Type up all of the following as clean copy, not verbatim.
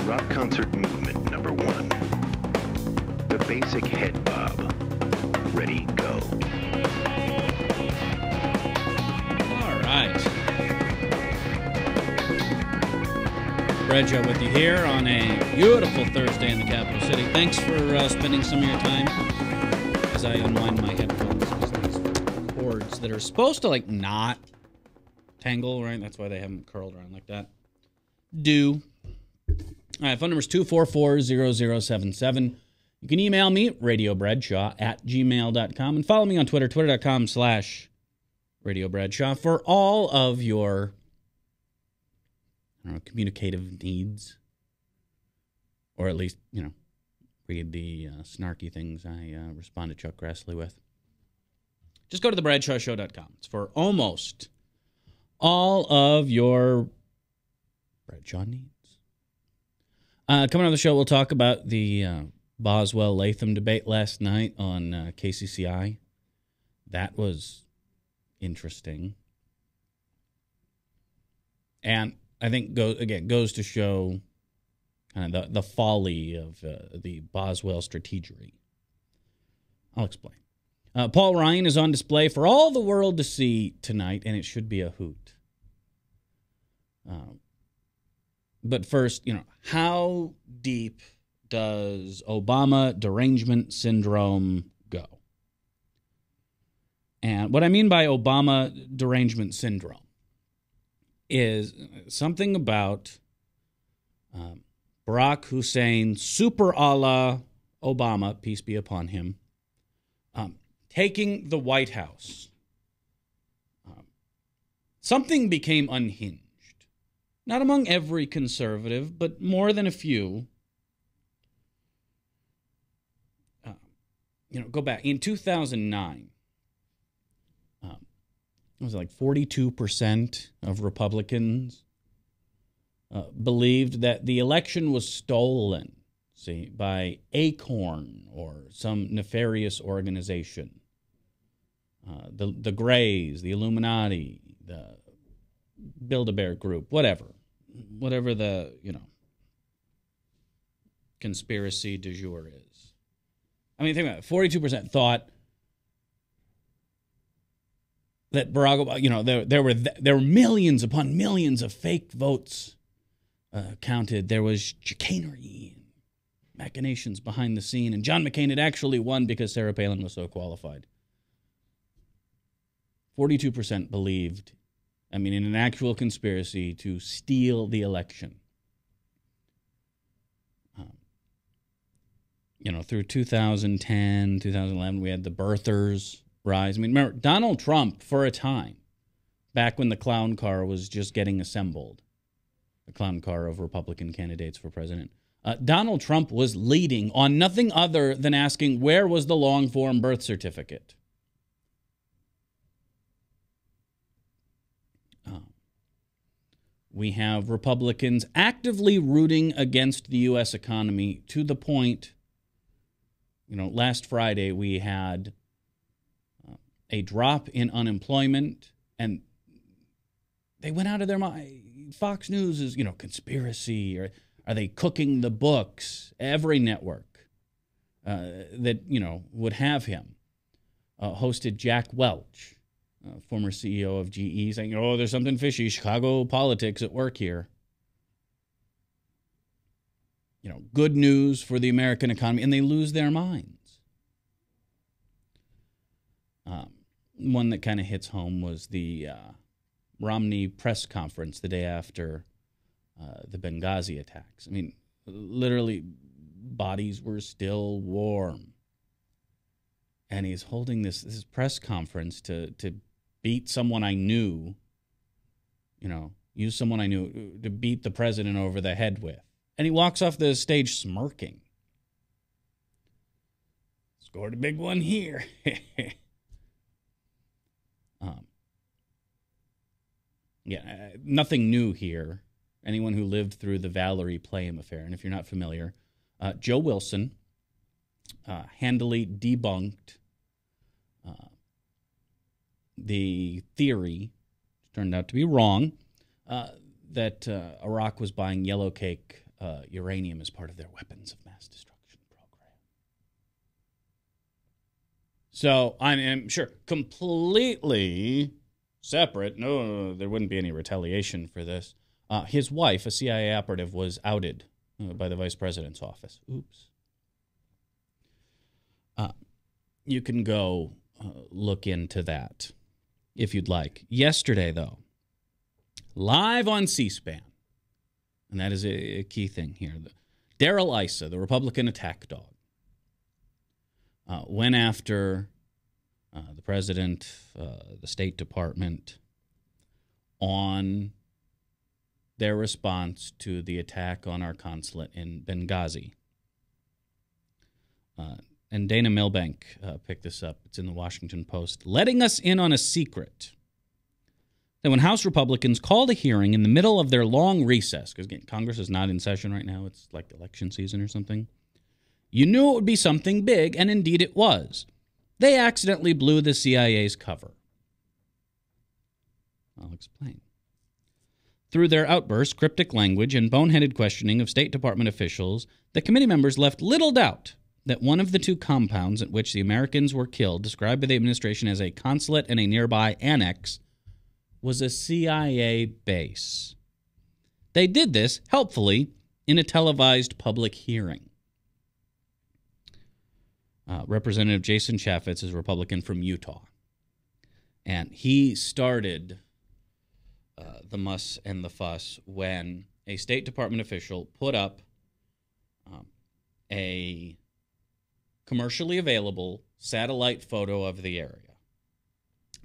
Rock concert movement number 1. The basic head bob. Ready, go. All right. Brad Joe with you here on a beautiful Thursday in the capital city. Thanks for spending some of your time as I unwind my headphones. These cords that are supposed to, like, not tangle, right? That's why they have them curled around like that. Do. All right, phone number is 244-0077. You can email me, radiobreadshaw@gmail.com, and follow me on Twitter, twitter.com/radiobreadshaw, for all of your communicative needs. Or at least, read the snarky things I respond to Chuck Grassley with. Just go to thebradshawshow.com. It's for almost all of your Bradshaw needs. Coming on the show, we'll talk about the Boswell-Latham debate last night on KCCI. That was interesting. And I think, goes to show kind of the folly of the Boswell strategery. I'll explain. Paul Ryan is on display for all the world to see tonight, and it should be a hoot. But first, how deep does Obama derangement syndrome go? And what I mean by Obama derangement syndrome is something about Barack Hussein, super a la Obama, peace be upon him, taking the White House. Something became unhinged. Not among every conservative, but more than a few. Go back. In 2009, it was like 42% of Republicans believed that the election was stolen, by Acorn or some nefarious organization. The Greys, the Illuminati, the Build-A-Bear Group, whatever the, conspiracy du jour is. I mean, think about it. 42% thought that Barack Obama, there were millions upon millions of fake votes counted. There was chicanery and machinations behind the scene, and John McCain had actually won because Sarah Palin was so qualified. 42% believed, in an actual conspiracy to steal the election. Through 2010, 2011, we had the birthers rise. Remember, Donald Trump, for a time, back when the clown car was just getting assembled, the clown car of Republican candidates for president, Donald Trump was leading on nothing other than asking, where was the long-form birth certificate? We have Republicans actively rooting against the U.S. economy to the point, last Friday we had a drop in unemployment, and they went out of their mind. Fox News is, conspiracy, or are they cooking the books? Every network that, would have him hosted Jack Welch, former CEO of GE, saying, there's something fishy, Chicago politics at work here. Good news for the American economy, and they lose their minds. One that kind of hits home was the Romney press conference the day after the Benghazi attacks. Literally, bodies were still warm. And he's holding this press conference to beat someone I knew, use someone I knew to beat the president over the head with. And he walks off the stage smirking. Scored a big one here. Nothing new here. Anyone who lived through the Valerie Plame affair, and if you're not familiar, Joe Wilson handily debunked the theory, which turned out to be wrong, that Iraq was buying yellow cake uranium as part of their weapons of mass destruction program. So I'm sure completely separate. No, there wouldn't be any retaliation for this. His wife, a CIA operative, was outed by the vice president's office. Oops. You can go look into that if you'd like. Yesterday, though, live on C-SPAN, and that is a key thing here, Darrell Issa, the Republican attack dog, went after the president, the State Department, on their response to the attack on our consulate in Benghazi. And Dana Milbank picked this up. It's in the Washington Post. Letting us in on a secret that when House Republicans called a hearing in the middle of their long recess, because again, Congress is not in session right now, it's like election season or something, you knew it would be something big, and indeed it was. They accidentally blew the CIA's cover. I'll explain. Through their outbursts, cryptic language, and boneheaded questioning of State Department officials, the committee members left little doubt that one of the two compounds at which the Americans were killed, described by the administration as a consulate and a nearby annex, was a CIA base. They did this, helpfully, in a televised public hearing. Representative Jason Chaffetz is a Republican from Utah, and he started the muss and the fuss when a State Department official put up a commercially available satellite photo of the area.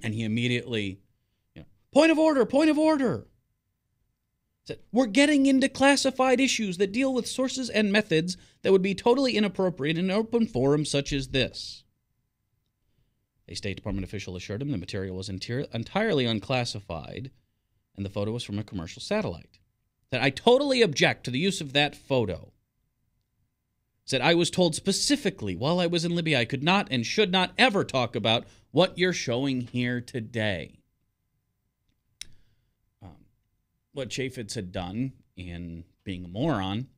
And he immediately, point of order, said, we're getting into classified issues that deal with sources and methods that would be totally inappropriate in an open forum such as this. A State Department official assured him the material was entirely unclassified, and the photo was from a commercial satellite. That I totally object to the use of that photo. Said, I was told specifically while I was in Libya I could not and should not ever talk about what you're showing here today. What Chaffetz had done in being a moron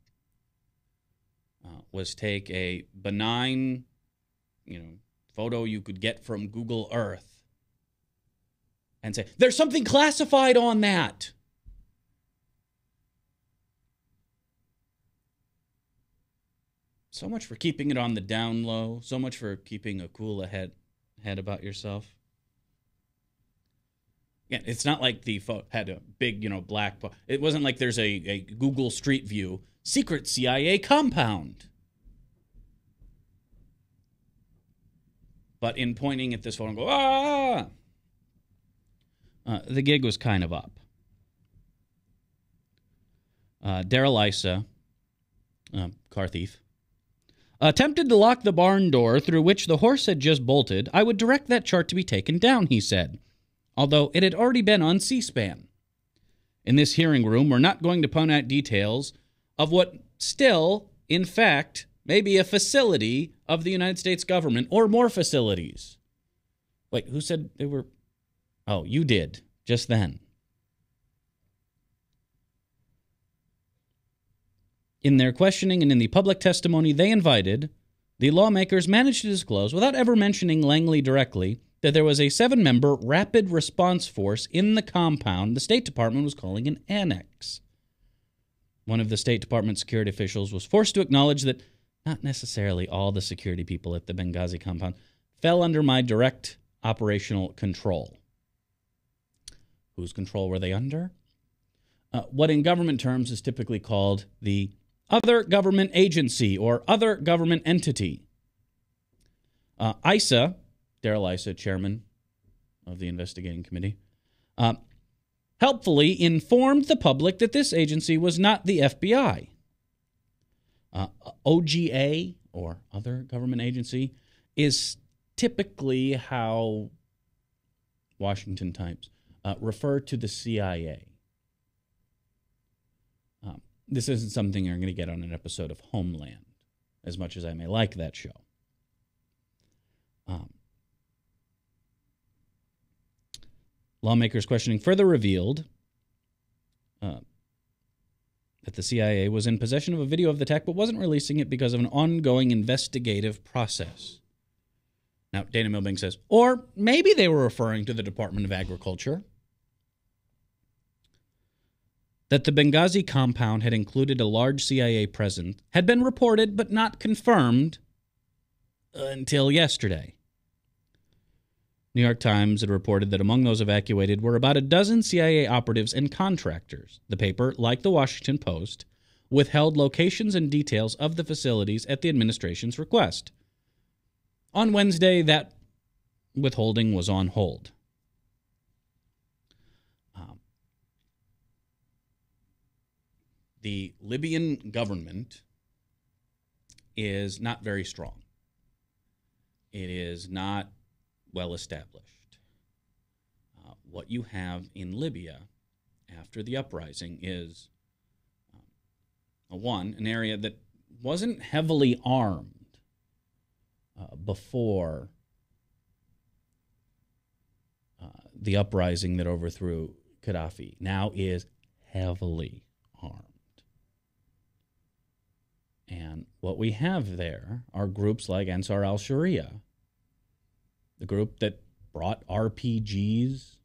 was take a benign, photo you could get from Google Earth and say, there's something classified on that. So much for keeping it on the down low. So much for keeping a cool head about yourself. Yeah, it's not like the photo had a big, black. It wasn't like there's a Google Street View secret CIA compound. But in pointing at this photo and go, the gig was kind of up. Darrell Issa, car thief, attempted to lock the barn door through which the horse had just bolted. I would direct that chart to be taken down, he said, although it had already been on C-SPAN. In this hearing room, we're not going to point out details of what still, in fact, may be a facility of the United States government, or more facilities. Wait, who said they were? Oh, you did, just then. In their questioning and in the public testimony they invited, the lawmakers managed to disclose, without ever mentioning Langley directly, that there was a 7-member rapid response force in the compound the State Department was calling an annex. One of the State Department security officials was forced to acknowledge that not necessarily all the security people at the Benghazi compound fell under my direct operational control. Whose control were they under? What in government terms is typically called the other government agency or other government entity. Issa, Darrell Issa, chairman of the investigating committee, helpfully informed the public that this agency was not the FBI. OGA, or other government agency, is typically how Washington Times refer to the CIA. This isn't something you're going to get on an episode of Homeland, as much as I may like that show. Lawmakers questioning further revealed that the CIA was in possession of a video of the attack but wasn't releasing it because of an ongoing investigative process. Now, Dana Milbank says, or maybe they were referring to the Department of Agriculture, that the Benghazi compound had included a large CIA presence had been reported but not confirmed until yesterday. New York Times had reported that among those evacuated were about a dozen CIA operatives and contractors. The paper, like the Washington Post, withheld locations and details of the facilities at the administration's request. On Wednesday, that withholding was on hold. The Libyan government is not very strong. It is not well established. What you have in Libya after the uprising is, an area that wasn't heavily armed before the uprising that overthrew Gaddafi, now is heavily armed. And what we have there are groups like Ansar al-Sharia, the group that brought RPGs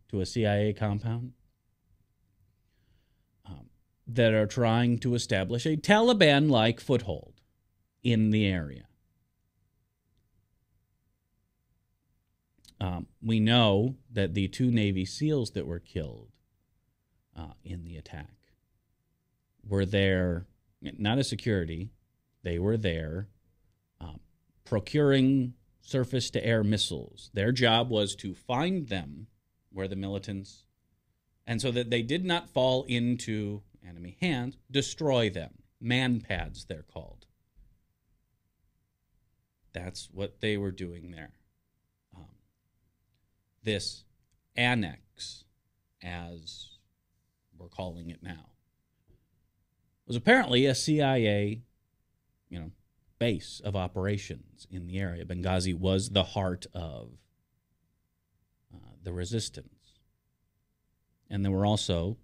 to a CIA compound, that are trying to establish a Taliban-like foothold in the area. We know that the 2 Navy SEALs that were killed in the attack were there, not as security, they were there procuring surface-to-air missiles. Their job was to find them where the militants, and so that they did not fall into enemy hands, destroy them. Man-pads, they're called. That's what they were doing there. This annex, as we're calling it now, was apparently a CIA, base of operations in the area. Benghazi was the heart of the resistance. And there were also,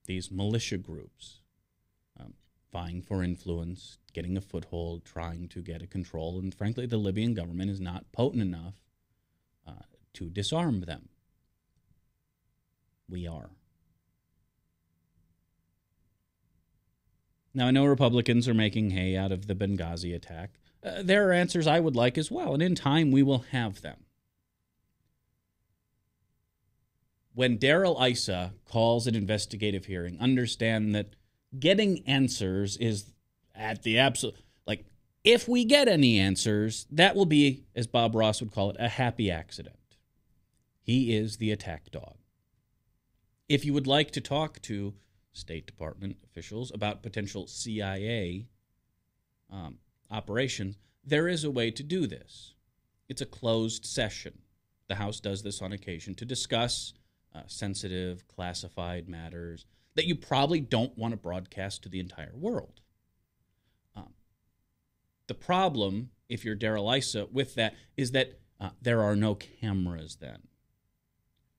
these militia groups vying for influence, getting a foothold, trying to get a control. And frankly, the Libyan government is not potent enough to disarm them. We are. Now, I know Republicans are making hay out of the Benghazi attack. There are answers I would like as well, and in time we will have them. When Darrell Issa calls an investigative hearing, understand that getting answers is at the absolute, if we get any answers, that will be, as Bob Ross would call it, a happy accident. He is the attack dog. If you would like to talk to State Department officials about potential CIA operations, there is a way to do this. It's a closed session. The House does this on occasion to discuss sensitive, classified matters that you probably don't want to broadcast to the entire world. The problem, if you're Darrell Issa, with that is that there are no cameras then.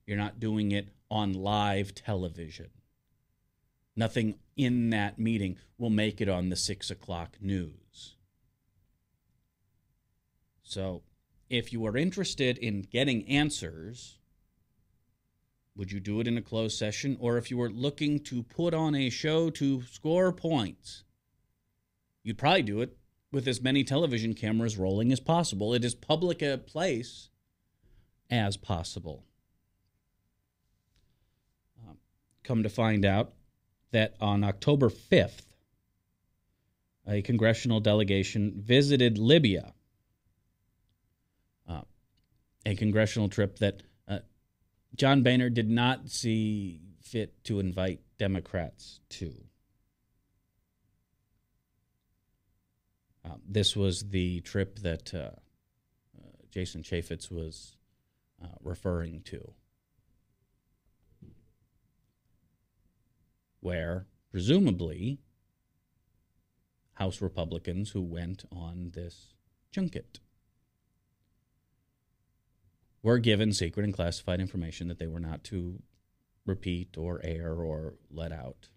You're not doing it on live television. Nothing in that meeting will make it on the 6 o'clock news. So if you are interested in getting answers, would you do it in a closed session? Or if you were looking to put on a show to score points, you'd probably do it with as many television cameras rolling as possible. It is public a place as possible. Come to find out that on October 5th, a congressional delegation visited Libya, a congressional trip that John Boehner did not see fit to invite Democrats to. This was the trip that Jason Chaffetz was referring to, where presumably House Republicans who went on this junket were given secret and classified information that they were not to repeat or air or let out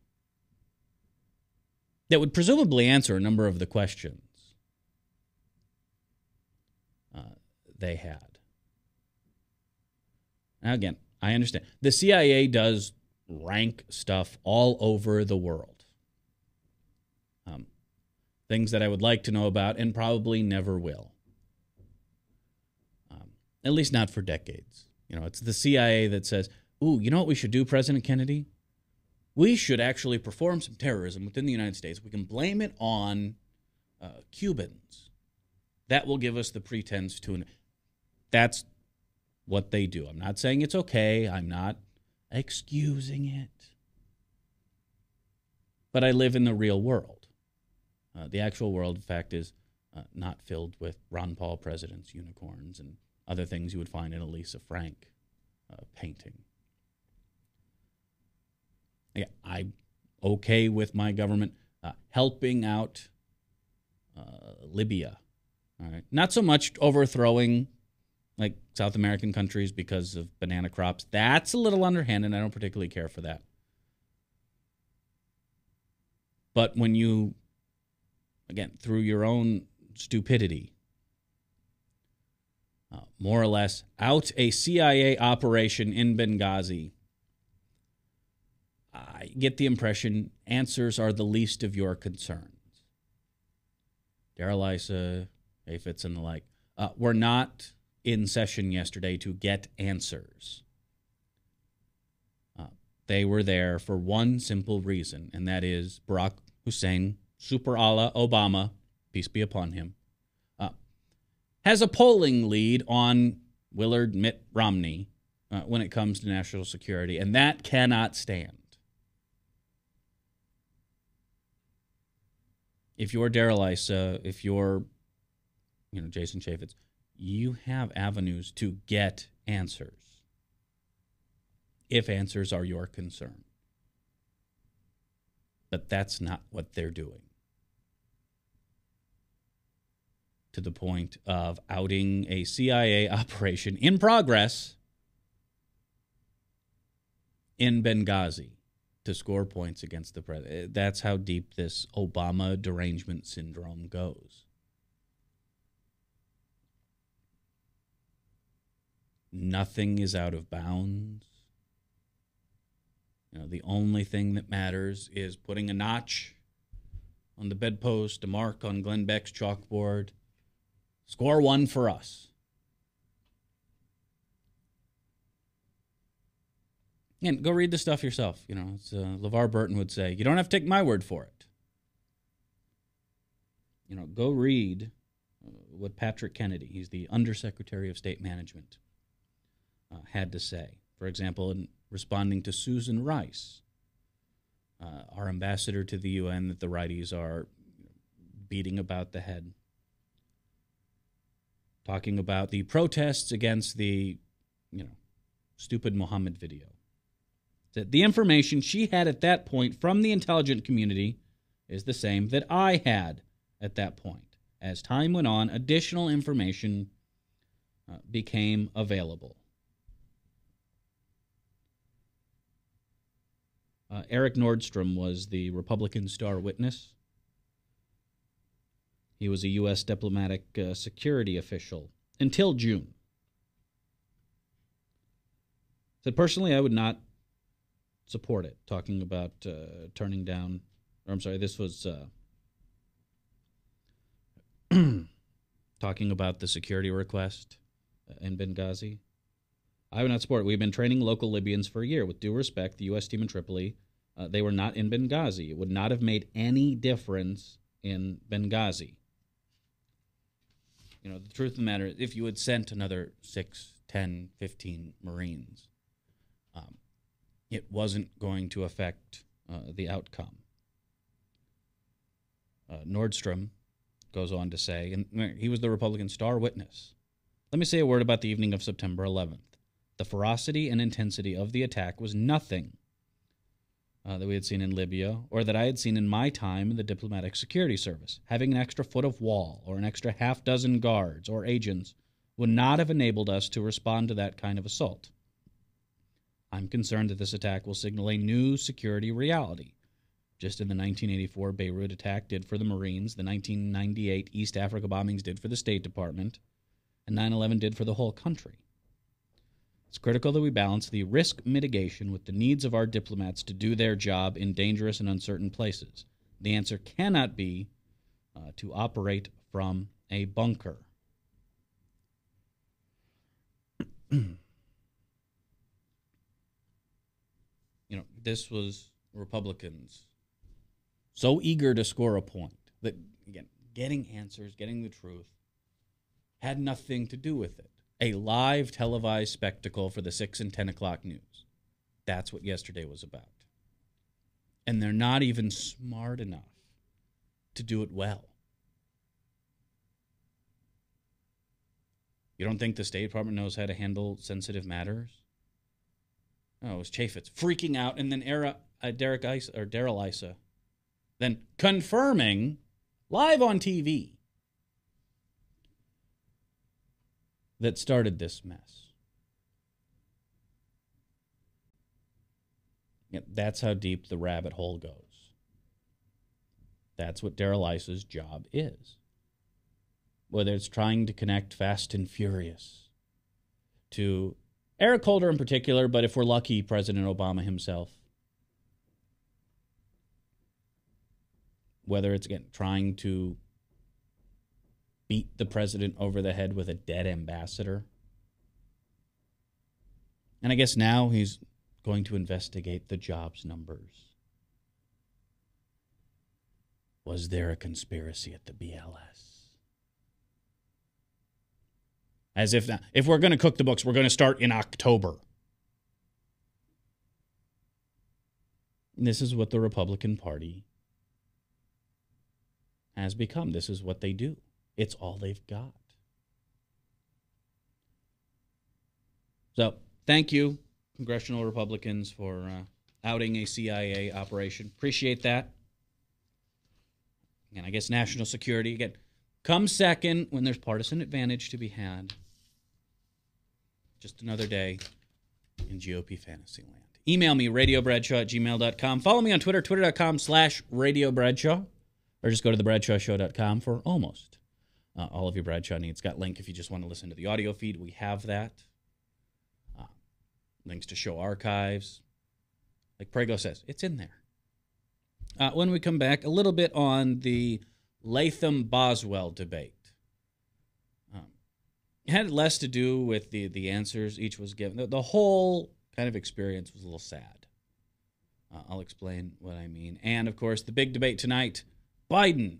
that would presumably answer a number of the questions they had. Now, again, I understand. The CIA does rank stuff all over the world. Things that I would like to know about and probably never will. At least not for decades. It's the CIA that says, ooh, you know what we should do, President Kennedy? We should actually perform some terrorism within the United States. We can blame it on Cubans. That will give us the pretense to... That's what they do. I'm not saying it's okay. I'm not excusing it. But I live in the real world. The actual world, in fact, is not filled with Ron Paul presidents, unicorns, and other things you would find in a Lisa Frank painting. Yeah, I'm okay with my government helping out Libya. All right, not so much overthrowing like South American countries because of banana crops. That's a little underhanded. I don't particularly care for that. But when you, again, through your own stupidity, more or less out a CIA operation in Benghazi, I get the impression answers are the least of your concerns. Darrell Issa, Aphids, and the like, were not in session yesterday to get answers. They were there for one simple reason, and that is Barack Hussein, Super Allah Obama, peace be upon him, has a polling lead on Willard Mitt Romney when it comes to national security, and that cannot stand. If you're Darrell Issa, if you're, Jason Chaffetz, you have avenues to get answers if answers are your concern. But that's not what they're doing. To the point of outing a CIA operation in progress in Benghazi to score points against the president. That's how deep this Obama derangement syndrome goes. Nothing is out of bounds. The only thing that matters is putting a notch on the bedpost, a mark on Glenn Beck's chalkboard. Score one for us. And go read the stuff yourself. It's, LeVar Burton would say, you don't have to take my word for it. Go read what Patrick Kennedy, he's the Undersecretary of State Management, had to say. For example, in responding to Susan Rice, our ambassador to the UN that the righties are beating about the head, talking about the protests against the, stupid Muhammad video. That the information she had at that point from the intelligence community is the same that I had at that point. As time went on, additional information became available. Eric Nordstrom was the Republican star witness. He was a U.S. diplomatic security official until June. Said, personally, I would not support it, talking about turning down, this was talking about the security request in Benghazi. I would not support it. We've been training local Libyans for a year. With due respect, the U.S. team in Tripoli, they were not in Benghazi. It would not have made any difference in Benghazi. The truth of the matter is, if you had sent another 6, 10, 15 Marines, it wasn't going to affect the outcome. Nordstrom goes on to say, and he was the Republican star witness, let me say a word about the evening of September 11th. The ferocity and intensity of the attack was nothing that we had seen in Libya or that I had seen in my time in the diplomatic security service. Having an extra foot of wall or an extra half dozen guards or agents would not have enabled us to respond to that kind of assault. I'm concerned that this attack will signal a new security reality. Just in the 1984 Beirut attack did for the Marines, the 1998 East Africa bombings did for the State Department, and 9/11 did for the whole country. It's critical that we balance the risk mitigation with the needs of our diplomats to do their job in dangerous and uncertain places. The answer cannot be to operate from a bunker. This was Republicans so eager to score a point that, again, getting answers, getting the truth, had nothing to do with it. A live televised spectacle for the 6 and 10 o'clock news. That's what yesterday was about. And they're not even smart enough to do it well. You don't think the State Department knows how to handle sensitive matters? Oh, it was Chaffetz freaking out, and then Darrell Issa then confirming live on TV that started this mess. Yeah, that's how deep the rabbit hole goes. That's what Darrell Issa's job is. Whether it's trying to connect Fast and Furious to Eric Holder in particular, but if we're lucky, President Obama himself. Whether it's, again, trying to beat the president over the head with a dead ambassador. And I guess now he's going to investigate the jobs numbers. Was there a conspiracy at the BLS? As if now, if we're going to cook the books, we're going to start in October. And this is what the Republican Party has become. This is what they do. It's all they've got. So, thank you, congressional Republicans, for outing a CIA operation. Appreciate that. And I guess national security, again, comes second when there's partisan advantage to be had. Just another day in GOP fantasy land. Email me, radiobradshaw@gmail.com. Follow me on Twitter, twitter.com/radiobradshaw. Or just go to thebradshawshow.com for almost all of your Bradshaw needs. Got a link if you just want to listen to the audio feed. We have that. Links to show archives. Like Prego says, it's in there. When we come back, a little bit on the Latham-Boswell debate. It had less to do with the answers each was given. The whole kind of experience was a little sad. I'll explain what I mean. And, of course, the big debate tonight, Biden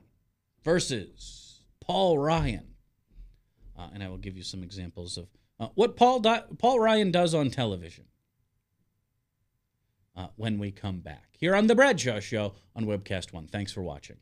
versus Paul Ryan. And I will give you some examples of what Paul Ryan does on television when we come back. Here on The Bradshaw Show on Webcast One. Thanks for watching.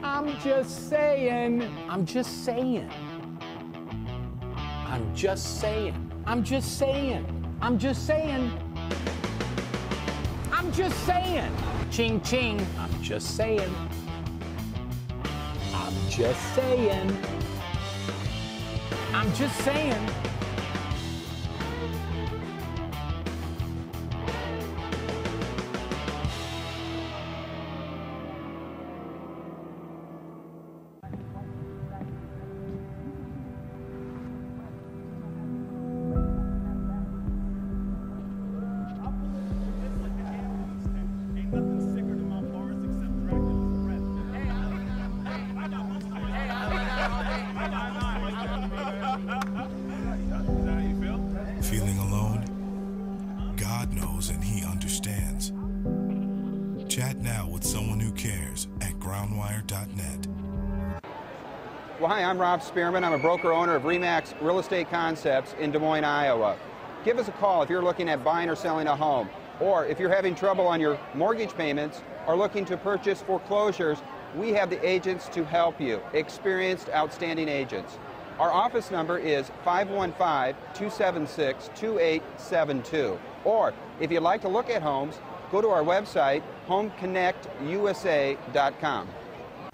I'm just saying. I'm just saying. I'm just saying. I'm just saying. I'm just saying. I'm just saying. Ching ching. I'm just saying. I'm just saying. I'm just saying. Feeling alone? God knows and He understands. Chat now with someone who cares at groundwire.net. Well, hi, I'm Rob Spearman. I'm a broker owner of RE/MAX Real Estate Concepts in Des Moines, Iowa. Give us a call if you're looking at buying or selling a home, or if you're having trouble on your mortgage payments or looking to purchase foreclosures. We have the agents to help you, experienced, outstanding agents. Our office number is 515-276-2872. Or if you'd like to look at homes, go to our website, homeconnectusa.com.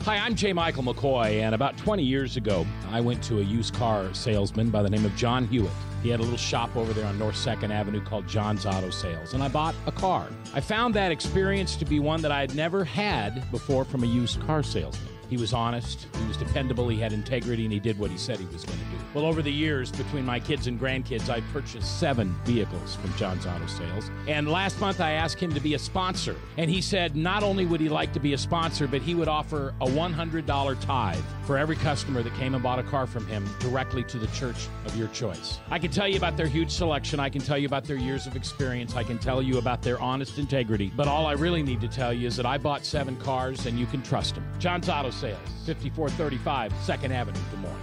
Hi, I'm J. Michael McCoy, and about 20 years ago, I went to a used car salesman by the name of John Hewitt. He had a little shop over there on North 2nd Avenue called John's Auto Sales, and I bought a car. I found that experience to be one that I had never had before from a used car salesman. He was honest, he was dependable, he had integrity, and he did what he said he was going to do. Well, over the years, between my kids and grandkids, I purchased 7 vehicles from John's Auto Sales. And last month, I asked him to be a sponsor. And he said not only would he like to be a sponsor, but he would offer a $100 tithe for every customer that came and bought a car from him directly to the church of your choice. I can tell you about their huge selection. I can tell you about their years of experience. I can tell you about their honest integrity. But all I really need to tell you is that I bought 7 cars, and you can trust them. John's Auto Sales, 5435 2nd Avenue, Des Moines.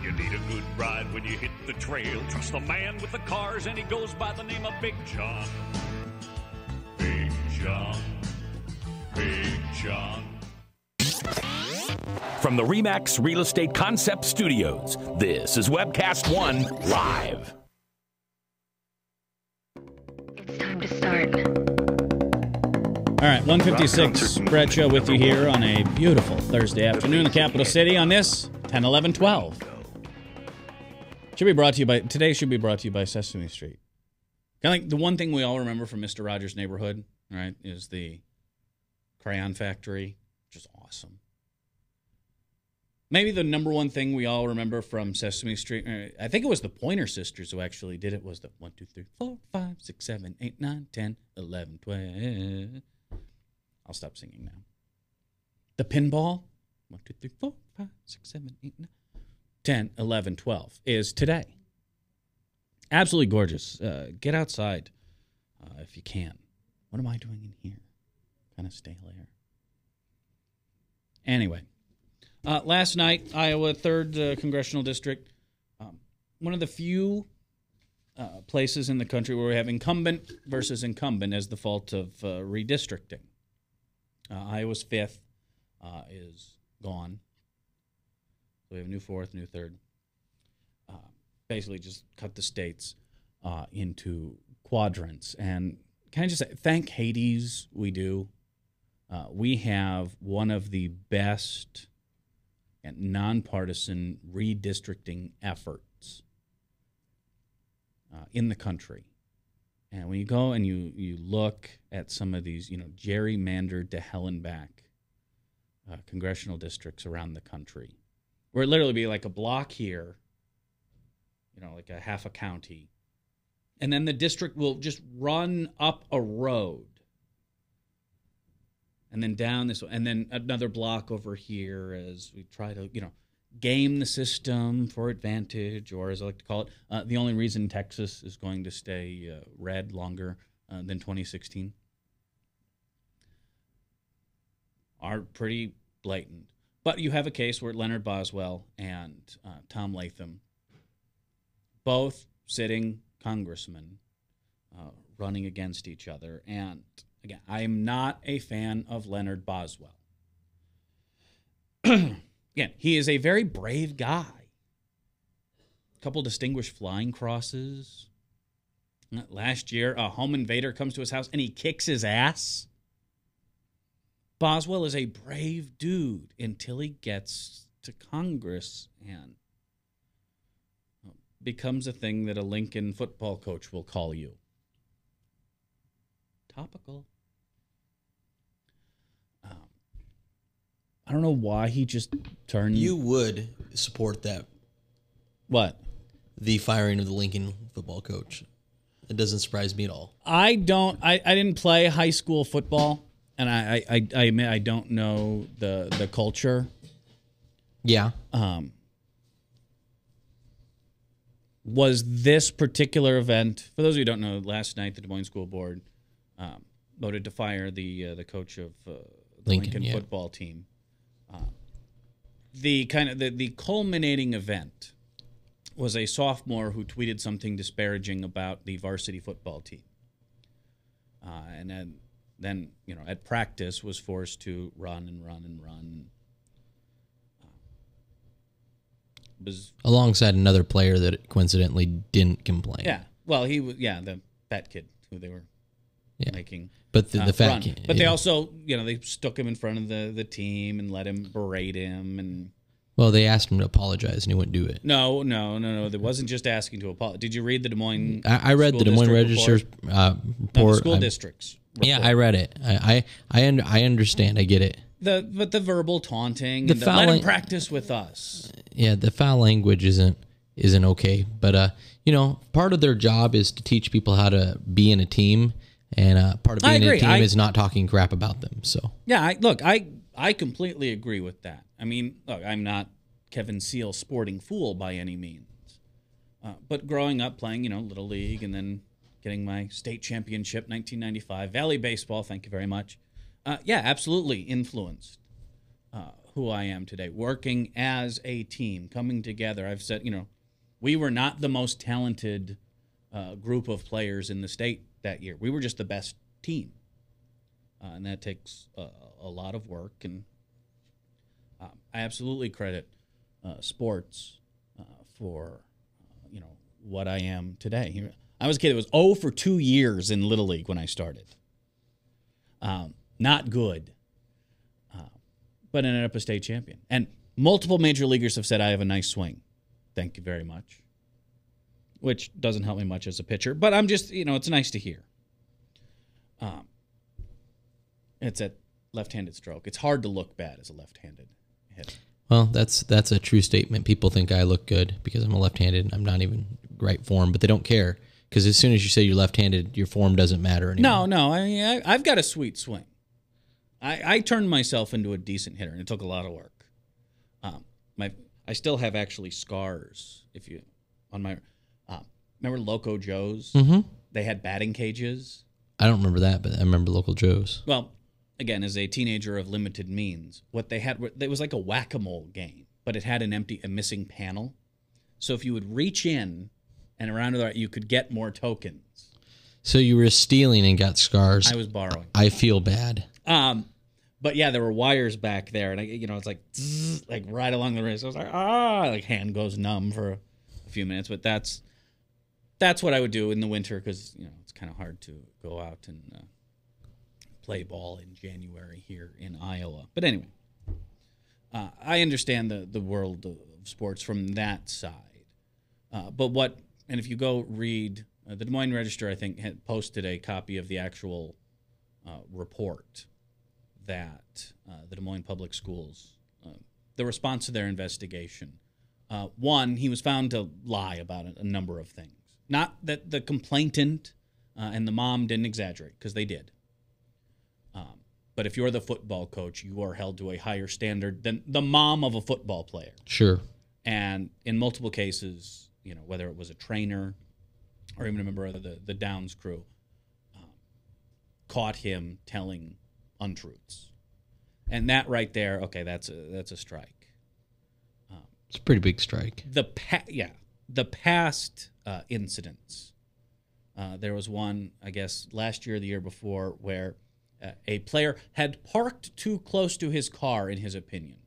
You need a good ride when you hit the trail. Trust the man with the cars, and he goes by the name of Big John. Big John. Big John. From the RE/MAX Real Estate Concept Studios, this is Webcast One Live. It's time to start. All right, 156, Brett Show with you here on a beautiful Thursday afternoon in the capital city on this 10/11/12. Today should be brought to you by Sesame Street. Kind of like the one thing we all remember from Mr. Rogers' Neighborhood, right, is the crayon factory, which is awesome. Maybe the number one thing we all remember from Sesame Street, I think it was the Pointer Sisters who actually did it, was the 1, 2, 3, 4, 5, 6, 7, 8, 9, 10, 11, 12. I'll stop singing now. The pinball, 1, 2, 3, 4, 5, 6, 7, 8, 9, 10, 11, 12 is today. Absolutely gorgeous. Get outside if you can. What am I doing in here? Kind of stale air. Anyway, last night, Iowa 3rd Congressional District, one of the few places in the country where we have incumbent versus incumbent as the fault of redistricting. Iowa's 5th is gone. So we have new 4th, new 3rd. Basically just cut the states into quadrants. And can I just say, thank Hades we do. We have one of the best and nonpartisan redistricting efforts in the country. And when you go and you look at some of these, gerrymandered to hell and back congressional districts around the country, where it literally be like a block here, like a half a county, and then the district will just run up a road, and then down this, and then another block over here as we try to, game the system for advantage, or as I like to call it, the only reason Texas is going to stay red longer than 2016 are pretty blatant. But you have a case where Leonard Boswell and Tom Latham, both sitting congressmen, running against each other. And again, I am not a fan of Leonard Boswell. Again, he is a very brave guy. A couple distinguished flying crosses. Last year, a home invader comes to his house and he kicks his ass. Boswell is a brave dude until he gets to Congress and becomes a thing that a Lincoln football coach will call you. Topical. I don't know why he just turned... You would support that. What? The firing of the Lincoln football coach. It doesn't surprise me at all. I didn't play high school football, and I admit I don't know the culture. Yeah. Was this particular event, for those of you who don't know, last night the Des Moines School Board voted to fire the coach of the Lincoln football team. The culminating event was a sophomore who tweeted something disparaging about the varsity football team, and then at practice was forced to run. was alongside another player that coincidentally didn't complain. Yeah. Well, he was the fat kid who they were making. But the fat run. kid. But they also, they stuck him in front of the team and let him berate him. And well, they asked him to apologize and he wouldn't do it. No. There wasn't just asking to apologize. Did you read the Des Moines? I read the Des Moines Register's report. No, the school district's report. Yeah, I read it. I understand. I get it. But the verbal taunting, The and foul let him lang- practice with us. Yeah, the foul language isn't okay. But part of their job is to teach people how to be in a team, and part of being in a team is not talking crap about them. So yeah, I completely agree with that. I mean, look, I'm not Kevin Seal sporting fool by any means, but growing up playing, Little League and then getting my state championship 1995 Valley baseball. Thank you very much. Absolutely influenced who I am today. Working as a team, coming together. I've said, we were not the most talented group of players in the state that year. We were just the best team, and that takes a lot of work. And I absolutely credit sports for what I am today. I was a kid that was 0 for 2 years in Little League when I started. Not good, but ended up a state champion. And multiple major leaguers have said I have a nice swing. Thank you very much. Which doesn't help me much as a pitcher, but I'm just, it's nice to hear. It's a left-handed stroke. It's hard to look bad as a left-handed hitter. Well, that's a true statement. People think I look good because I'm a left-handed and I'm not even right form, but they don't care because as soon as you say you're lefty-handed, your form doesn't matter anymore. No. I mean, I've got a sweet swing. I turned myself into a decent hitter, and it took a lot of work. I still have actually scars. Remember Loco Joe's? Mm-hmm. They had batting cages. I don't remember that, but I remember Local Joe's. Well, again, as a teenager of limited means, what they had, it was like a whack-a-mole game, but it had a missing panel. So if you would reach in and around to the right, you could get more tokens. So you were stealing and got scars. I was borrowing. I feel bad. But yeah, there were wires back there, and it's like zzz, like right along the wrist. I was like hand goes numb for a few minutes. But that's what I would do in the winter because it's kind of hard to go out and play ball in January here in Iowa. But anyway, I understand the world of sports from that side. But if you go read the Des Moines Register, I think had posted a copy of the actual report that the Des Moines Public Schools, the response to their investigation. One, he was found to lie about a number of things. Not that the complainant and the mom didn't exaggerate, because they did. But if you're the football coach, you are held to a higher standard than the mom of a football player. Sure. And in multiple cases, whether it was a trainer or even a member of the Downs crew, caught him telling untruths. And that right there, okay, that's a strike. It's a pretty big strike. The past incidents. There was one, I guess, last year or the year before, where a player had parked too close to his car, in his opinion.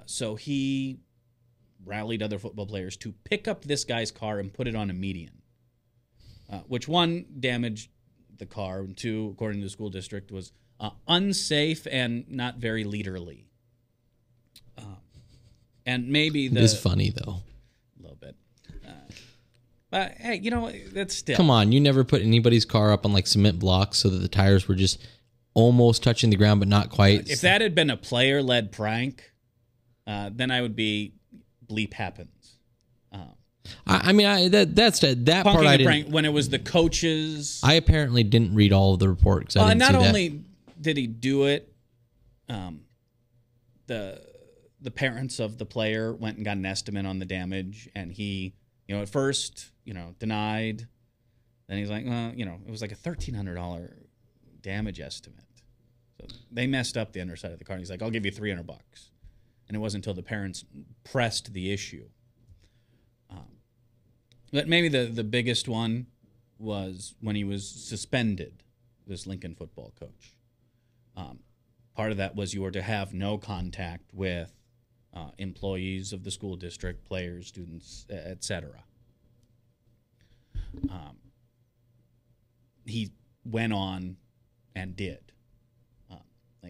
So he rallied other football players to pick up this guy's car and put it on a median, which, one, damaged the car, and two, according to the school district, was unsafe and not very leaderly. And maybe it is funny, though. A little bit. But, hey, that's still... Come on, you never put anybody's car up on, like, cement blocks so that the tires were just almost touching the ground, but not quite. If that had been a player-led prank, then I would be bleep happens. That's that part I didn't... Prank when it was the coaches... I apparently didn't read all of the report because I didn't see that. Not only did he do it, the parents of the player went and got an estimate on the damage, and he, at first, denied. Then he's like, well, it was like a $1,300 damage estimate. So they messed up the underside of the car. And he's like, I'll give you $300. And it wasn't until the parents pressed the issue. But maybe the biggest one was when he was suspended, this Lincoln football coach. Part of that was you were to have no contact with employees of the school district, players, students, etc. He went on and did.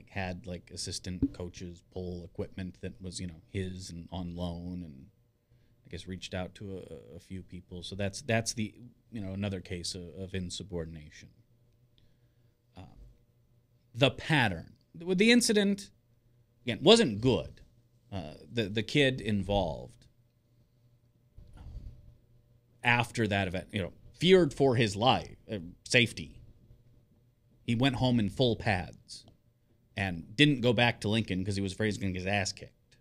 Had assistant coaches pull equipment that was his and on loan, and I guess reached out to a few people. So that's the another case of insubordination. The pattern with the incident again wasn't good. The kid involved after that event, feared for his life, safety. He went home in full pads and didn't go back to Lincoln because he was afraid he was going to get his ass kicked.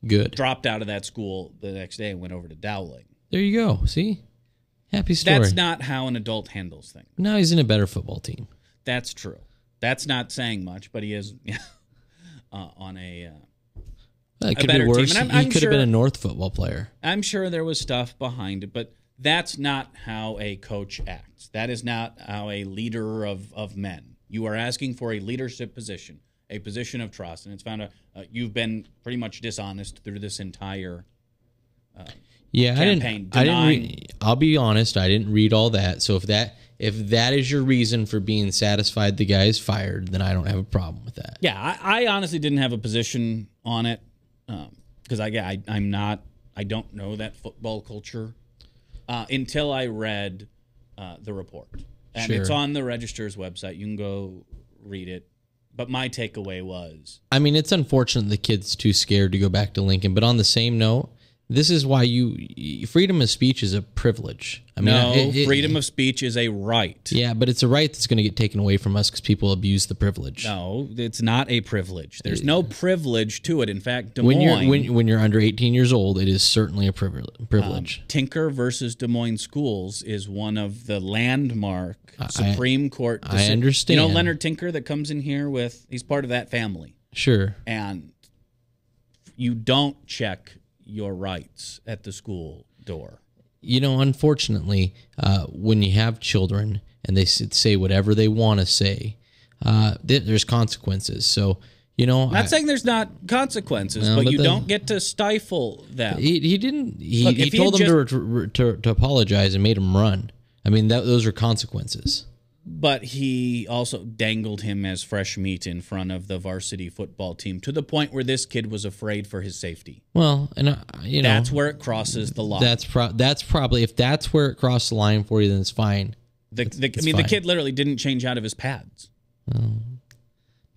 Good. Dropped out of that school the next day and went over to Dowling. There you go. See? Happy story. That's not how an adult handles things. Now he's in a better football team. That's true. That's not saying much, but he is on a it could be better worse. team. He could have been a North football player. I'm sure there was stuff behind it, but that's not how a coach acts. That is not how a leader of men. You are asking for a leadership position, a position of trust, and it's found out you've been pretty much dishonest through this entire campaign. I'll be honest, I didn't read all that. So if that is your reason for being satisfied the guy is fired, then I don't have a problem with that. Yeah, I honestly didn't have a position on it because I don't know that football culture until I read the report. And It's on the Register's website. You can go read it. But my takeaway was... I mean, it's unfortunate the kid's too scared to go back to Lincoln. But on the same note, this is why freedom of speech is a privilege. I mean, freedom of speech is a right. Yeah, but it's a right that's going to get taken away from us because people abuse the privilege. No, it's not a privilege. There's no privilege to it. In fact, Des Moines... When you're under 18 years old, it is certainly a privilege. Tinker versus Des Moines Schools is one of the landmark Supreme Court decisions. I understand. You know Leonard Tinker that comes in here he's part of that family. Sure. And you don't check your rights at the school door. Unfortunately, when you have children and they say whatever they want to say, there's consequences. So, I'm not saying there's not consequences, but you don't get to stifle them. He didn't. He told them to apologize and made him run. I mean, those are consequences. But he also dangled him as fresh meat in front of the varsity football team to the point where this kid was afraid for his safety. Well, and that's where it crosses the line. That's probably, if that's where it crossed the line for you, then it's fine. The kid literally didn't change out of his pads. I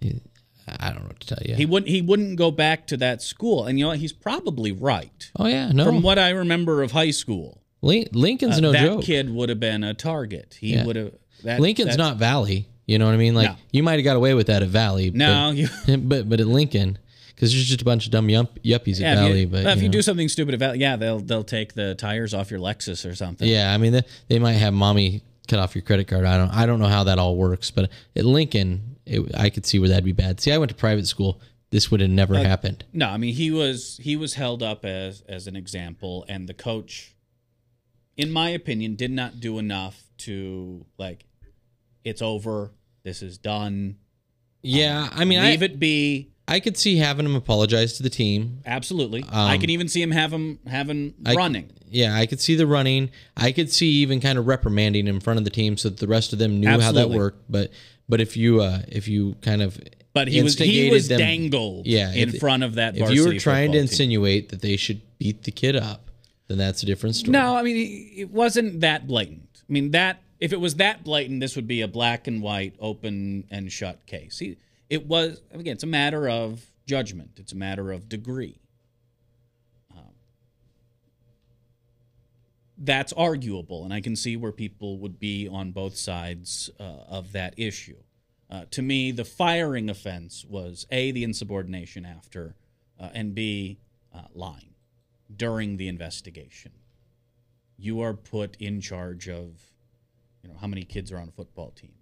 don't know what to tell you. He wouldn't go back to that school, and he's probably right. Oh yeah, no. From what I remember of high school, Lincoln's no joke. That kid would have been a target. He would have. Lincoln's not Valley. You know what I mean? Like, you might have got away with that at Valley. No. But at Lincoln, because there's just a bunch of dumb yuppies at Valley. But if you do something stupid at Valley, they'll take the tires off your Lexus or something. Yeah, I mean, they might have mommy cut off your credit card. I don't know how that all works. But at Lincoln, I could see where that'd be bad. See, I went to private school. This would have never happened. No, I mean, he was held up as an example, and the coach, in my opinion, did not do enough to, it's over. This is done. Yeah, I mean, leave it be. I could see having him apologize to the team. Absolutely. I can even see him having running. Yeah, I could see the running. I could see even kind of reprimanding in front of the team so that the rest of them knew how that worked. But if you kind of he was dangled in front of that varsity. If you were trying to insinuate that they should beat the kid up, then that's a different story. No, I mean, it wasn't that blatant. I mean, if it was that blatant, this would be a black and white, open and shut case. It was, again, it's a matter of judgment. It's a matter of degree. That's arguable, and I can see where people would be on both sides of that issue. To me, the firing offense was A, the insubordination after, and B, lying during the investigation. You are put in charge of, how many kids are on a football team?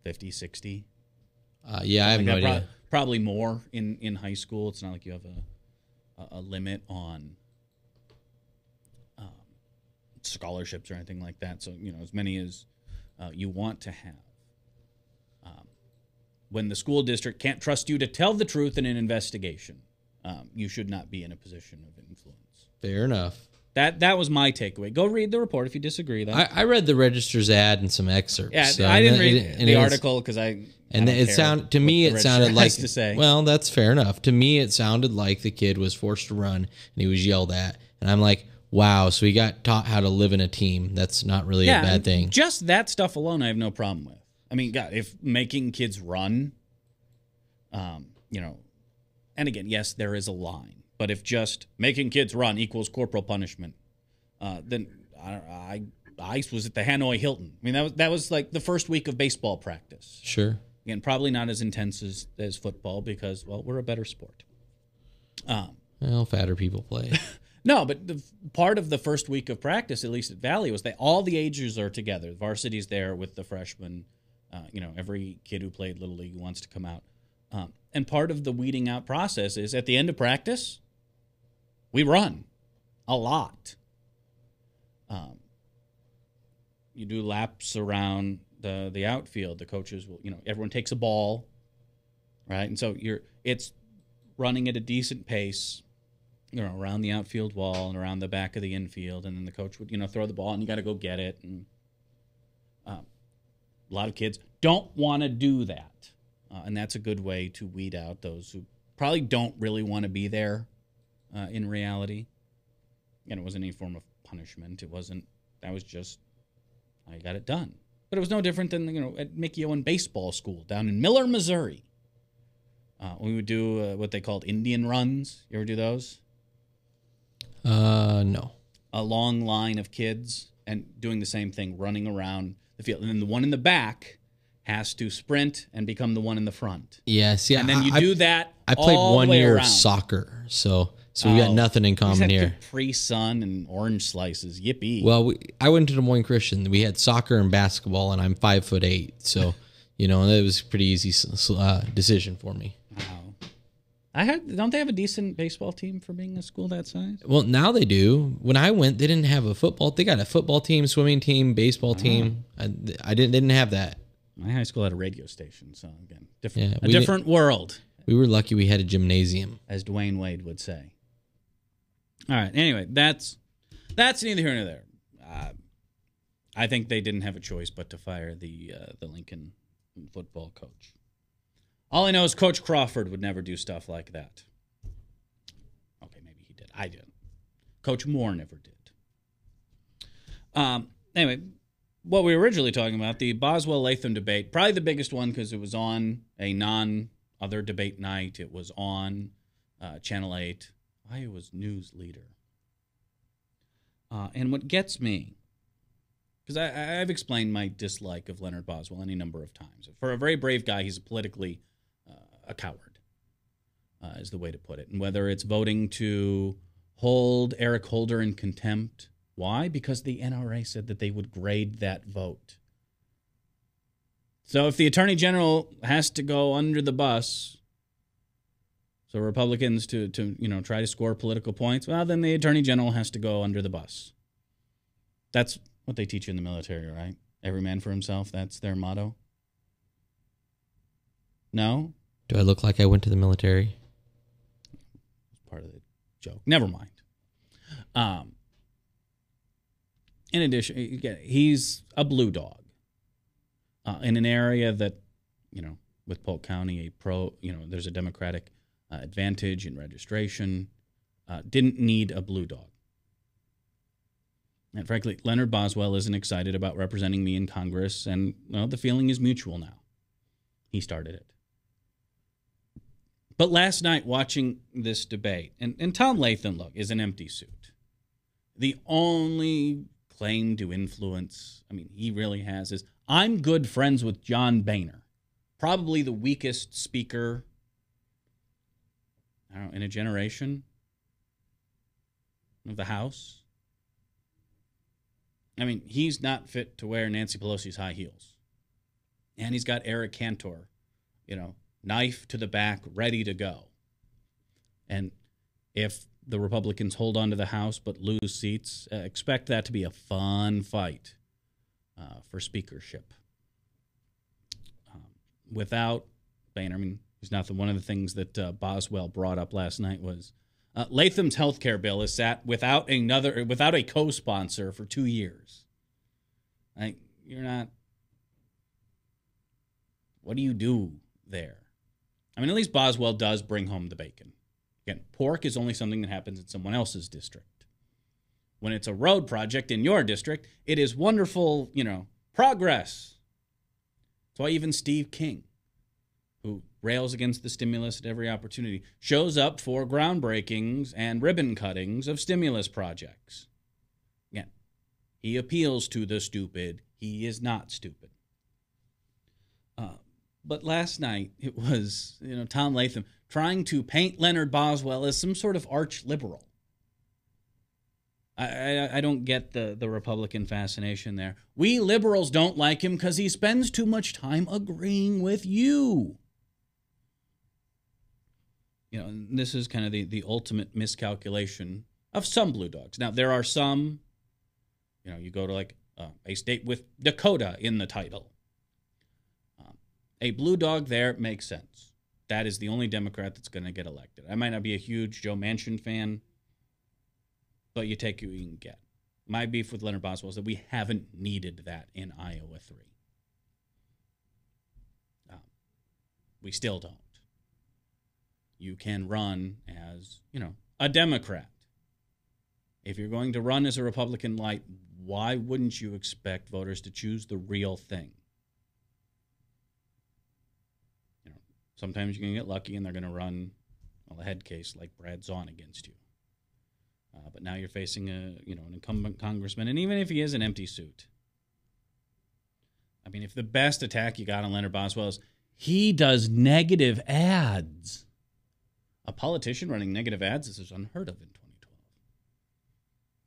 50, 60? Yeah, I have no idea. Probably more in high school. It's not like you have a limit on scholarships or anything like that. So, as many as you want to have. when the school district can't trust you to tell the truth in an investigation, you should not be in a position of influence. Fair enough. That was my takeaway. Go read the report if you disagree. I read the Register's ad and some excerpts. Yeah, so, I didn't read the article because I it sounded like to say. Well, that's fair enough. To me, it sounded like the kid was forced to run and he was yelled at, and I'm like, wow. So he got taught how to live in a team. That's not really a bad thing. Just that stuff alone, I have no problem with. I mean, God, if making kids run, and again, yes, there is a line. But if just making kids run equals corporal punishment, then I was at the Hanoi Hilton. I mean, that was like the first week of baseball practice. Sure. Again, probably not as intense as football because, well, we're a better sport. Well, fatter people play. No, but the part of the first week of practice, at least at Valley, was that all the ages are together. The varsity's there with the freshmen. Every kid who played Little League wants to come out. And part of the weeding out process is at the end of practice, we run a lot. You do laps around the outfield. The coaches will, everyone takes a ball, right? And so it's running at a decent pace, around the outfield wall and around the back of the infield, and then the coach would, throw the ball and you got to go get it. And a lot of kids don't want to do that, and that's a good way to weed out those who probably don't really want to be there. In reality, and it wasn't any form of punishment. It wasn't. That was just I got it done. But it was no different than at Mickey Owen Baseball School down in Miller, Missouri. We would do what they called Indian runs. You ever do those? No. A long line of kids and doing the same thing, running around the field, and then the one in the back has to sprint and become the one in the front. Yes, yeah. And then you do that. I played all 1 the way year around. of soccer, so we got nothing in common here. Capri Sun and orange slices. Yippee. Well, I went to Des Moines Christian. We had soccer and basketball, and I'm 5'8", so it was a pretty easy decision for me. Wow. Don't they have a decent baseball team for being a school that size? Well, now they do. When I went, they didn't have a football. They got a football team, swimming team, baseball team. I didn't have that. My high school had a radio station, so again, Yeah, different world. We were lucky we had a gymnasium, as Dwayne Wade would say. All right. Anyway, that's neither here nor there. I think they didn't have a choice but to fire the Lincoln football coach. All I know is Coach Crawford would never do stuff like that. Okay, maybe he did. I didn't. Coach Moore never did. Anyway, what we were originally talking about, the Boswell-Latham debate, probably the biggest one because it was on a non-other debate night. It was on Channel 8, Iowa's news leader. And what gets me, because I've explained my dislike of Leonard Boswell any number of times. For a very brave guy, he's politically a coward, is the way to put it. And whether it's voting to hold Eric Holder in contempt. Why? Because the NRA said that they would grade that vote. So if the Attorney General has to go under the bus, so Republicans to try to score political points, well, then the Attorney General has to go under the bus. That's what they teach you in the military, right? Every man for himself, that's their motto. No? Do I look like I went to the military? It's part of the joke. Never mind. In addition, he's a blue dog in an area that, with Polk County, there's a Democratic advantage in registration. Didn't need a blue dog. And frankly, Leonard Boswell isn't excited about representing me in Congress, and the feeling is mutual now. He started it. But last night, watching this debate, and Tom Latham, look, is an empty suit. The only claim to influence, he really has, is I'm good friends with John Boehner, probably the weakest speaker, in a generation of the House. He's not fit to wear Nancy Pelosi's high heels. And he's got Eric Cantor, knife to the back, ready to go. And if the Republicans hold on to the House but lose seats, expect that to be a fun fight for speakership. Without Boehner. I mean, he's nothing. One of the things that Boswell brought up last night was Latham's healthcare bill is sat without a co-sponsor for 2 years. You're not. What do you do there? I mean, at least Boswell does bring home the bacon. Again, pork is only something that happens in someone else's district. When it's a road project in your district, it is wonderful, progress. That's why even Steve King, who rails against the stimulus at every opportunity, shows up for groundbreakings and ribbon cuttings of stimulus projects. Again, he appeals to the stupid. He is not stupid. But last night, it was, Tom Latham trying to paint Leonard Boswell as some sort of arch-liberal. I don't get the Republican fascination there. We liberals don't like him because he spends too much time agreeing with you. And this is kind of the ultimate miscalculation of some blue dogs. Now, there are some, you go to like a state with Dakota in the title. A blue dog there makes sense. That is the only Democrat that's going to get elected. I might not be a huge Joe Manchin fan, but you take what you can get. My beef with Leonard Boswell is that we haven't needed that in Iowa 3. We still don't. You can run as, a Democrat. If you're going to run as a Republican light, why wouldn't you expect voters to choose the real thing? Sometimes you can get lucky and they're going to run a head case like Brad Zahn against you. But now you're facing an incumbent congressman, and even if he is an empty suit. I mean, if the best attack you got on Leonard Boswell is he does negative ads. A politician running negative ads, this is unheard of in 2012.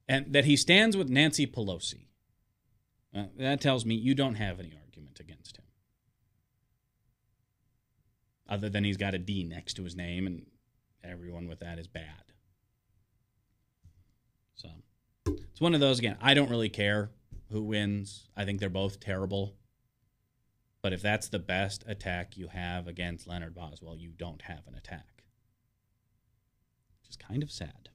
And that he stands with Nancy Pelosi. That tells me you don't have any argument against him. Other than he's got a D next to his name, and everyone with that is bad. So it's one of those, again, I don't really care who wins. I think they're both terrible. But if that's the best attack you have against Leonard Boswell, you don't have an attack. Which is kind of sad.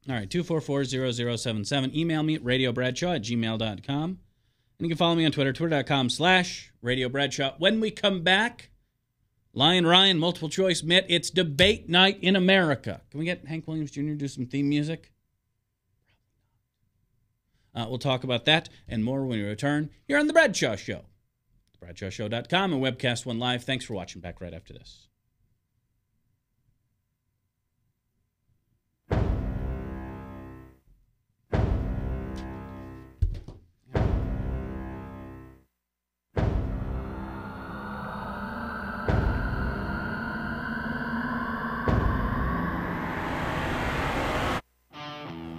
All right, 244-0077. Email me at radiobradshaw@gmail.com. And you can follow me on Twitter, twitter.com/radiobradshaw. When we come back, Lion Ryan, multiple choice Mitt, it's debate night in America. Can we get Hank Williams Jr. to do some theme music? We'll talk about that and more when we return here on The Bradshaw Show. BradshawShow.com and Webcast One Live. Thanks for watching. Back right after this.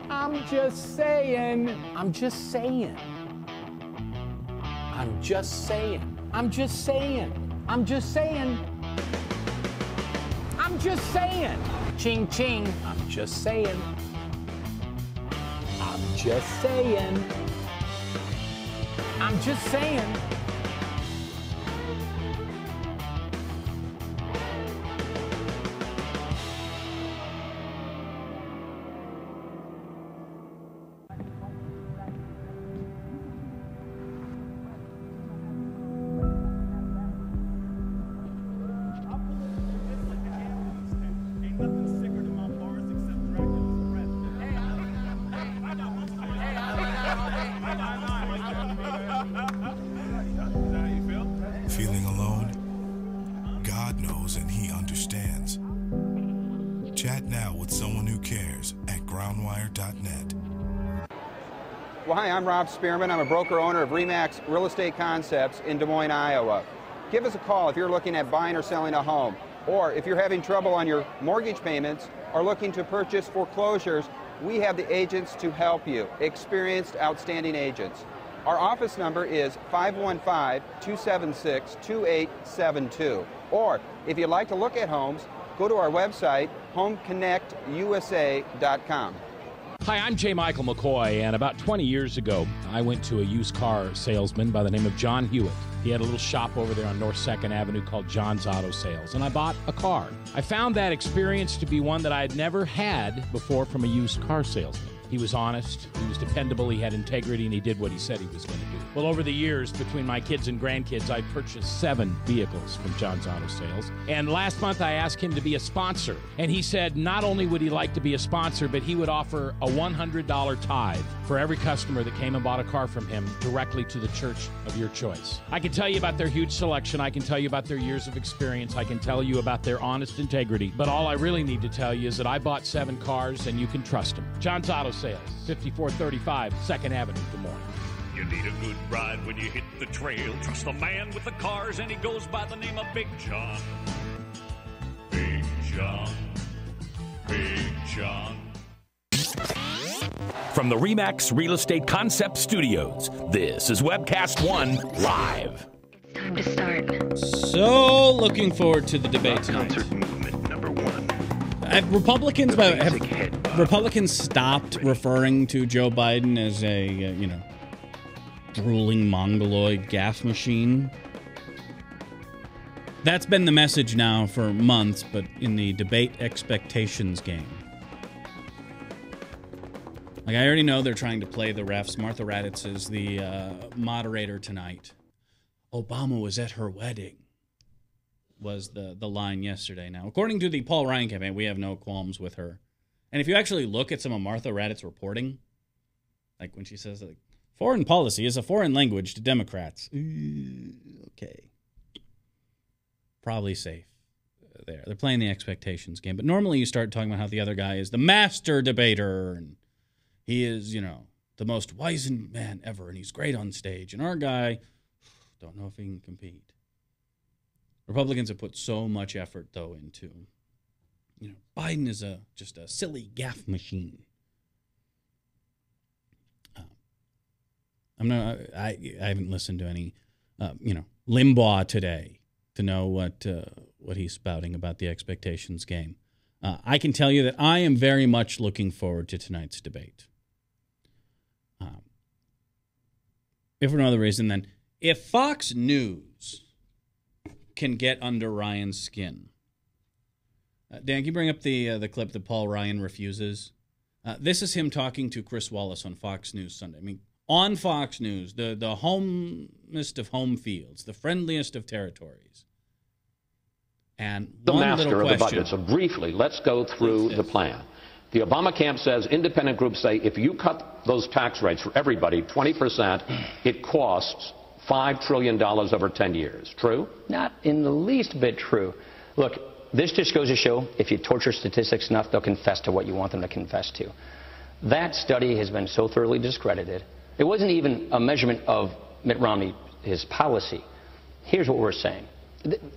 I'm just saying. I'm just saying. I'm just saying. I'm just saying. I'm just saying. I'm just saying. Ching ching. I'm just saying. I'm just saying. I'm just saying. Feeling alone? God knows and He understands. Chat now with someone who cares at groundwire.net. Well, hi, I'm Rob Spearman. I'm a broker owner of RE/MAX Real Estate Concepts in Des Moines, Iowa. Give us a call if you're looking at buying or selling a home, or if you're having trouble on your mortgage payments or looking to purchase foreclosures. We have the agents to help you, experienced, outstanding agents. Our office number is 515-276-2872. Or if you'd like to look at homes, go to our website, homeconnectusa.com. Hi, I'm J. Michael McCoy, and about 20 years ago, I went to a used car salesman by the name of John Hewitt. He had a little shop over there on North 2nd Avenue called John's Auto Sales, and I bought a car. I found that experience to be one that I had never had before from a used car salesman. He was honest, he was dependable, he had integrity, and he did what he said he was going to do. Well, over the years, between my kids and grandkids, I purchased 7 vehicles from John's Auto Sales. And last month, I asked him to be a sponsor. And he said not only would he like to be a sponsor, but he would offer a $100 tithe for every customer that came and bought a car from him directly to the church of your choice. I can tell you about their huge selection. I can tell you about their years of experience. I can tell you about their honest integrity. But all I really need to tell you is that I bought 7 cars, and you can trust them. John's Auto Sales, 5435 2nd Avenue, Des Moines. You need a good ride when you hit the trail. Trust the man with the cars, and he goes by the name of Big John. Big John. Big John. From the RE/MAX Real Estate Concept Studios, this is Webcast One Live. It's time to start. So looking forward to the debate tonight. Concert movement number 1. Republicans stopped referring to Joe Biden as a drooling mongoloid gaffe machine. That's been the message now for months, but in the debate expectations game. Like, I already know they're trying to play the refs. Martha Raddatz is the moderator tonight. Obama was at her wedding, was the line yesterday. Now, according to the Paul Ryan campaign, we have no qualms with her. And if you actually look at some of Martha Raddatz's reporting, like when she says, like, foreign policy is a foreign language to Democrats. Okay. Probably safe there. They're playing the expectations game. But normally you start talking about how the other guy is the master debater, and he is, the most wizened man ever, and he's great on stage. And our guy, don't know if he can compete. Republicans have put so much effort, though, into, Biden is just a silly gaffe machine. I haven't listened to any, Limbaugh today to know what he's spouting about the expectations game. I can tell you that I am very much looking forward to tonight's debate. If for no other reason, then if Fox News can get under Ryan's skin. Dan, can you bring up the clip that Paul Ryan refuses? This is him talking to Chris Wallace on Fox News Sunday. I mean, on Fox News, the homest of home fields, the friendliest of territories. And the master of the budget. So briefly, let's go through the plan. The Obama camp says, independent groups say, if you cut those tax rates for everybody 20%, it costs $5 trillion over 10 years. True? Not in the least bit true. Look, this just goes to show if you torture statistics enough, they'll confess to what you want them to confess to. That study has been so thoroughly discredited. It wasn't even a measurement of Mitt Romney, his policy. Here's what we're saying.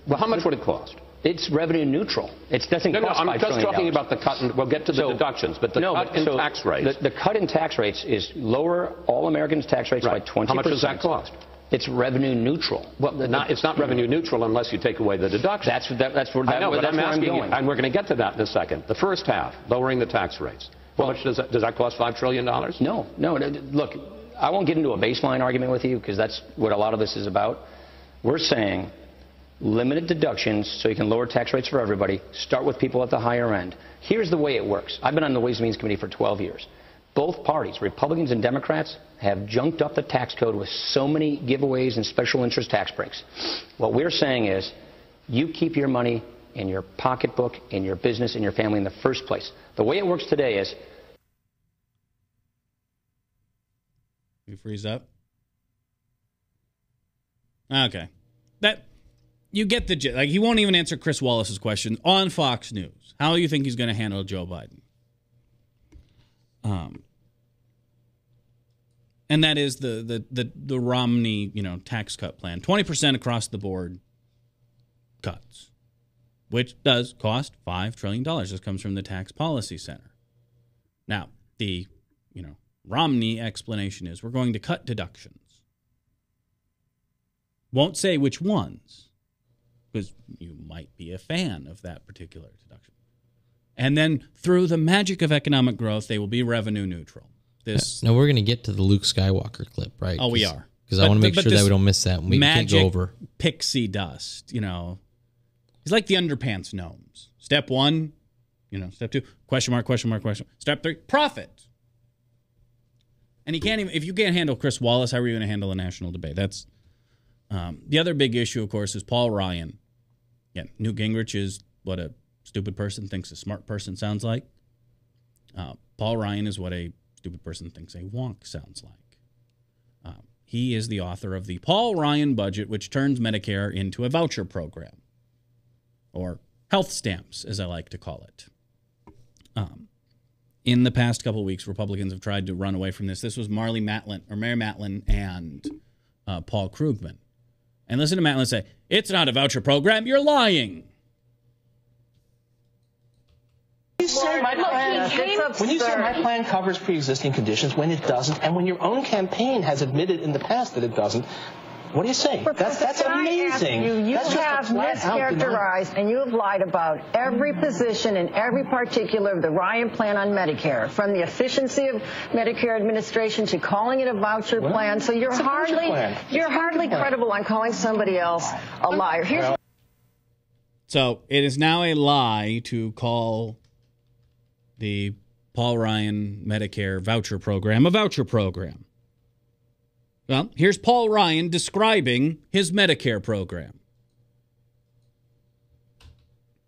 Well, how much would it cost? It's revenue neutral. It doesn't cost $5 trillion. I'm just talking about the cut, and we'll get to the deductions, but the cut in tax rates. The cut in tax rates is lower all Americans' tax rates by 20%. How much does that cost? It's revenue neutral. Well, it's not revenue neutral unless you take away the deductions. That's where I'm asking you, and we're going to get to that in a second. The first half, lowering the tax rates. How much does that cost? $5 trillion? No. Look, I won't get into a baseline argument with you because that's what a lot of this is about. We're saying limited deductions so you can lower tax rates for everybody. Start with people at the higher end. Here's the way it works. I've been on the Ways and Means Committee for 12 years. Both parties, Republicans and Democrats, have junked up the tax code with so many giveaways and special interest tax breaks. What we're saying is you keep your money in your pocketbook, in your business, in your family in the first place. The way it works today is... You freeze up? Okay. You get the gist. Like, he won't even answer Chris Wallace's question on Fox News. How do you think he's going to handle Joe Biden? And that is the Romney, tax cut plan. 20% across the board cuts, which does cost $5 trillion. This comes from the Tax Policy Center. Now, the, Romney explanation is we're going to cut deductions. Won't say which ones, because you might be a fan of that particular deduction. And then through the magic of economic growth, they will be revenue neutral. Now we're going to get to the Luke Skywalker clip, right? Oh, we are. because I want to make sure that we don't miss that. We can't go over pixie dust. You know, he's like the underpants gnomes. Step 1, step 2, question mark, question mark, question. Step 3, profit. And he can't even. If you can't handle Chris Wallace, how are you going to handle a national debate? That's the other big issue, of course, is Paul Ryan. Yeah, Newt Gingrich is what a stupid person thinks a smart person sounds like. Paul Ryan is what a stupid person thinks a wonk sounds like. He is the author of the Paul Ryan budget, which turns Medicare into a voucher program, or health stamps, as I like to call it. In the past couple of weeks, Republicans have tried to run away from this. This was Mary Matlin and Paul Krugman. And listen to Matlin say, it's not a voucher program, you're lying. When you say my plan covers pre-existing conditions, when it doesn't, and when your own campaign has admitted in the past that it doesn't, what do you say? That's amazing. You have mischaracterized and you have lied about every position and every particular of the Ryan plan on Medicare, from the efficiency of Medicare administration to calling it a voucher plan. So you're hardly credible on calling somebody else a liar. So it is now a lie to call the Paul Ryan Medicare voucher program a voucher program. Well, here's Paul Ryan describing his Medicare program.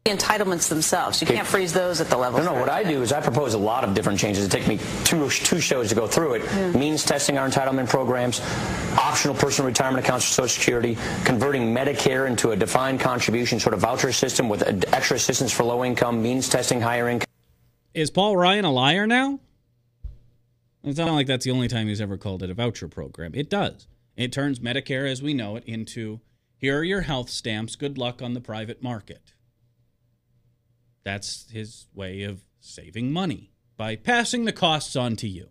The entitlements themselves, you can't freeze those at the level. No, what I do is I propose a lot of different changes. It takes me two shows to go through it. Means testing our entitlement programs, optional personal retirement accounts for Social Security, converting Medicare into a defined contribution sort of voucher system with extra assistance for low income, means testing higher income. Is Paul Ryan a liar now? It's not like that's the only time he's ever called it a voucher program. It does. It turns Medicare as we know it into, here are your health stamps, good luck on the private market. That's his way of saving money by passing the costs on to you.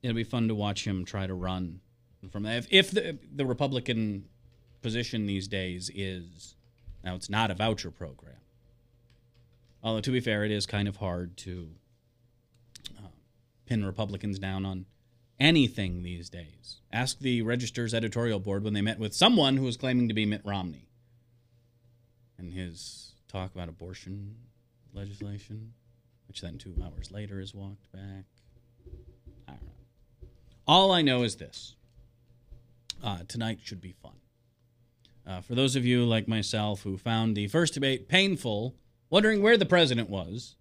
It'll be fun to watch him try to run from that. If the Republican position these days is, now it's not a voucher program. Although, to be fair, it is kind of hard to pin Republicans down on anything these days. Ask the Register's editorial board when they met with someone who was claiming to be Mitt Romney and his talk about abortion legislation, which then 2 hours later is walked back. I don't know. All I know is this. Tonight should be fun. For those of you like myself who found the first debate painful, wondering where the president was,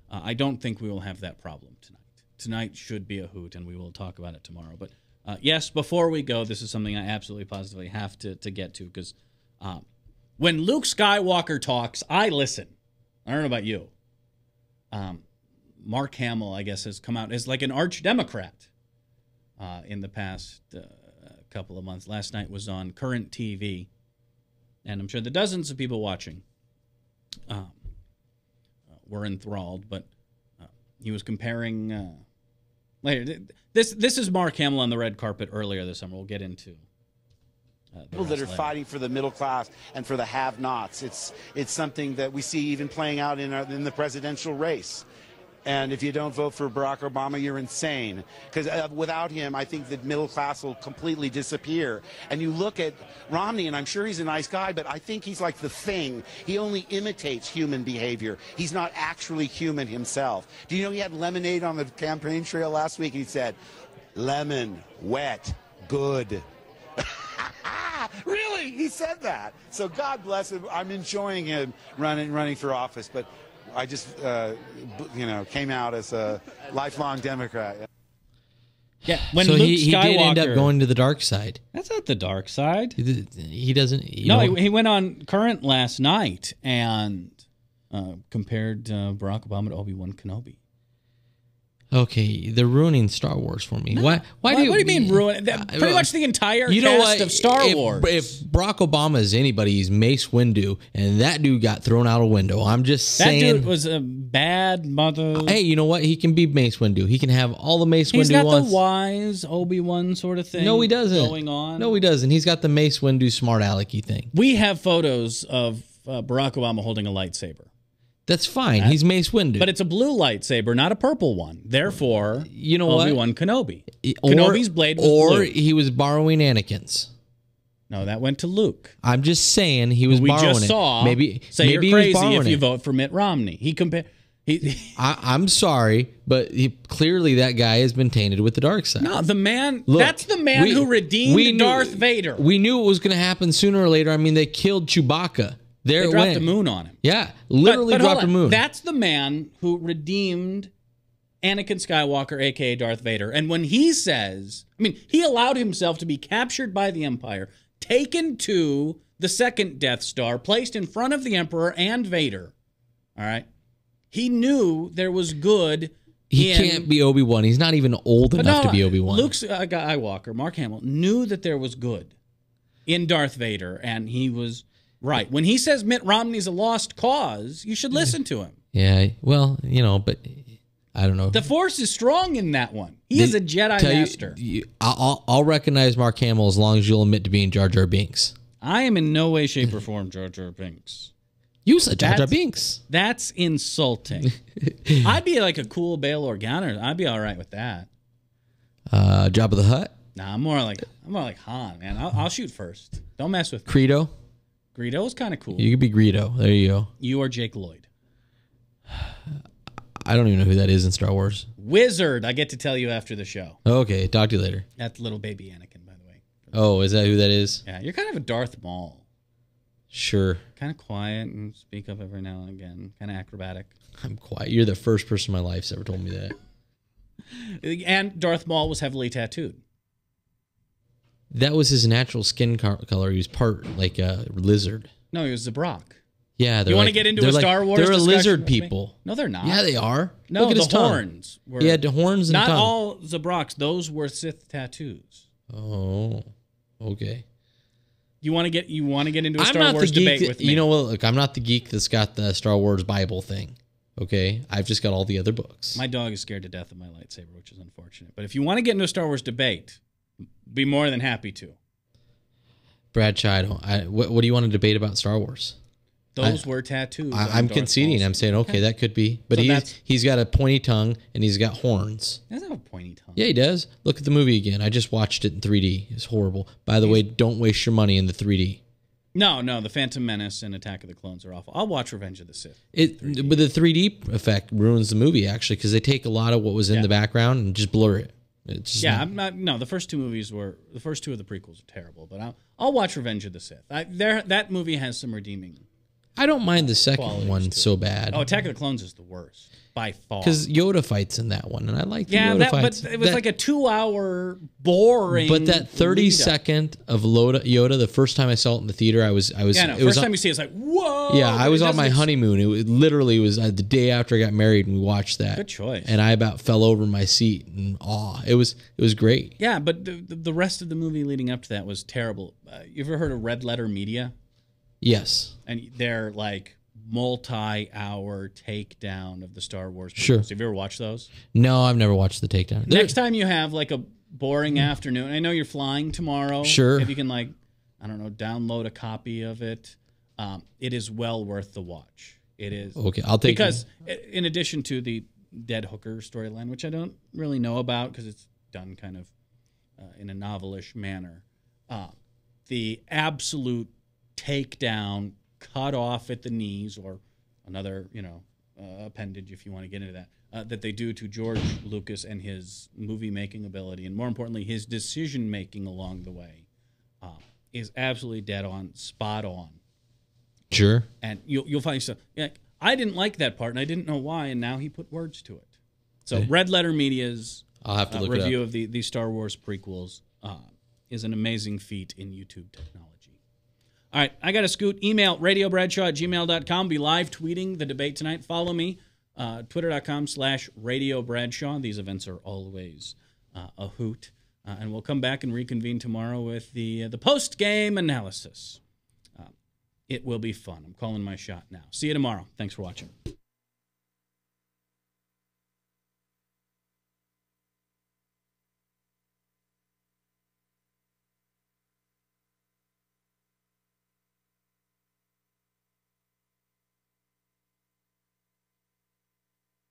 I don't think we will have that problem tonight. Tonight should be a hoot, and we will talk about it tomorrow. But yes, before we go, this is something I absolutely positively have to get to, because when Luke Skywalker talks, I listen. I don't know about you. Mark Hamill, I guess, has come out as like an arch-Democrat in the past couple of months. Last night was on Current TV, and I'm sure the dozens of people watching were enthralled, but he was comparing later. This is Mark Hamill on the red carpet earlier this summer. We'll get into people that are fighting for the middle class and for the have-nots. It's something that we see even playing out in the presidential race. And if you don't vote for Barack Obama, you're insane. Because without him, I think the middle class will completely disappear. And you look at Romney, and I'm sure he's a nice guy, but I think he's like the Thing. He only imitates human behavior. He's not actually human himself. Do you know he had lemonade on the campaign trail last week? He said, lemon, wet, good. Really? He said that. So God bless him. I'm enjoying him running for office. But I just, came out as a lifelong Democrat. Yeah, when so Luke he Skywalker, did end up going to the dark side. That's not the dark side. He doesn't. He went on Current last night and compared Barack Obama to Obi-Wan Kenobi. Okay, they're ruining Star Wars for me. No. What do you mean ruin? Pretty much the entire cast of Star Wars. If Barack Obama is anybody, he's Mace Windu, and that dude got thrown out a window. I'm just saying. That dude was a bad mother. Hey, you know what? He can be Mace Windu. He can have all the Mace Windu wants. He's got the wise Obi-Wan sort of thing. No, he doesn't. Going on. No, he doesn't. He's got the Mace Windu smart alecky thing. We have photos of Barack Obama holding a lightsaber. That's fine. He's Mace Windu. But it's a blue lightsaber, not a purple one. Therefore, you know what? Obi-Wan Kenobi. Kenobi's blade was blue. He was borrowing Anakin's. No, that went to Luke. I'm just saying he was borrowing it. We just saw. Maybe you're he crazy was borrowing if you it. vote for Mitt Romney. I'm sorry, but clearly that guy has been tainted with the dark side. No, the man. Look, that's the man who redeemed Darth Vader. We knew it was going to happen sooner or later. I mean, they killed Chewbacca. They dropped the moon on him. Yeah, literally dropped the moon. That's the man who redeemed Anakin Skywalker, a.k.a. Darth Vader. And when he says, I mean, he allowed himself to be captured by the Empire, taken to the second Death Star, placed in front of the Emperor and Vader. All right? He knew there was good. He can't be Obi-Wan. He's not even old enough to be Obi-Wan. Luke Skywalker, Mark Hamill, knew that there was good in Darth Vader, and he was right. When he says Mitt Romney's a lost cause, you should listen to him. Yeah, well, but I don't know. The Force is strong in that one. He is a Jedi master. I'll recognize Mark Hamill as long as you'll admit to being Jar Jar Binks. I am in no way, shape, or form Jar Jar Binks. You said Jar Jar Binks. That's insulting. I'd be like a cool Bail Organa. I'd be all right with that. Jabba the Hutt? Nah, I'm more like Han, man. I'll shoot first. Don't mess with me. Greedo? Greedo is kind of cool. You could be Greedo. There you go. You are Jake Lloyd. I don't even know who that is in Star Wars. Wizard. I get to tell you after the show. Okay, talk to you later. That's little baby Anakin, by the way. Oh, is that who that is? Yeah, you're kind of a Darth Maul. Sure. Kind of quiet and speak up every now and again. Kind of acrobatic. I'm quiet. You're the first person in my life that's ever told me that. And Darth Maul was heavily tattooed. That was his natural skin color. He was part like a lizard. No, he was Zabrak. Yeah, you want to get into a Star Wars? They're a discussion lizard people. No, they're not. Yeah, they are. No, Look at the his tongue. horns. He had the horns and not tongue. all Zabraks. Those were Sith tattoos. Oh, okay. You want to get into a Star Wars debate with me? You know what? Look, I'm not the geek that's got the Star Wars Bible thing. Okay, I've just got all the other books. My dog is scared to death of my lightsaber, which is unfortunate. But if you want to get into a Star Wars debate, be more than happy to. Brad Chido, what do you want to debate about Star Wars? Those were tattoos. I'm conceding. I'm saying, okay, that could be. But so he's got a pointy tongue and he's got horns. He doesn't have a pointy tongue. Yeah, he does. Look at the movie again. I just watched it in 3D. It's horrible. By the way, don't waste your money in the 3D. No, The Phantom Menace and Attack of the Clones are awful. I'll watch Revenge of the Sith. But the 3D effect ruins the movie, actually, because they take a lot of what was in the background and just blur it. The first two of the prequels are terrible, but I'll watch Revenge of the Sith. That movie has some redeeming. I don't mind the second one so bad. Oh, Attack of the Clones is the worst by far. Because Yoda fights in that one, and I like the Yoda fights. But it was like a 2-hour boring. But that 30-second of Yoda, the first time I saw it in the theater, I was. First time you see it, it's like whoa. Yeah, I was on my honeymoon. It literally was the day after I got married, and we watched that. Good choice. And I about fell over my seat in awe. It was great. Yeah, but the rest of the movie leading up to that was terrible. You ever heard of Red Letter Media? Yes. And they're like multi-hour takedown of the Star Wars movies. Sure. Have you ever watched those? No, I've never watched the takedown. Next time you have like a boring afternoon, I know you're flying tomorrow. Sure. If you can download a copy of it, it is well worth the watch. It is. Okay, I'll take it. Because in addition to the Dead Hooker storyline, which I don't really know about because it's done kind of in a novelish manner, the absolute takedown, cut off at the knees, or another, appendage if you want to get into that, that they do to George Lucas and his movie-making ability, and more importantly, his decision-making along the way, is absolutely dead on, spot on. Sure. And you'll find yourself, I didn't like that part, and I didn't know why, and now he put words to it. So Red Letter Media's I'll have to look review of the Star Wars prequels is an amazing feat in YouTube technology. All right, I got to scoot. Email radiobradshaw@gmail.com. Be live tweeting the debate tonight. Follow me, twitter.com/radiobradshaw. These events are always a hoot. And we'll come back and reconvene tomorrow with the post-game analysis. It will be fun. I'm calling my shot now. See you tomorrow. Thanks for watching.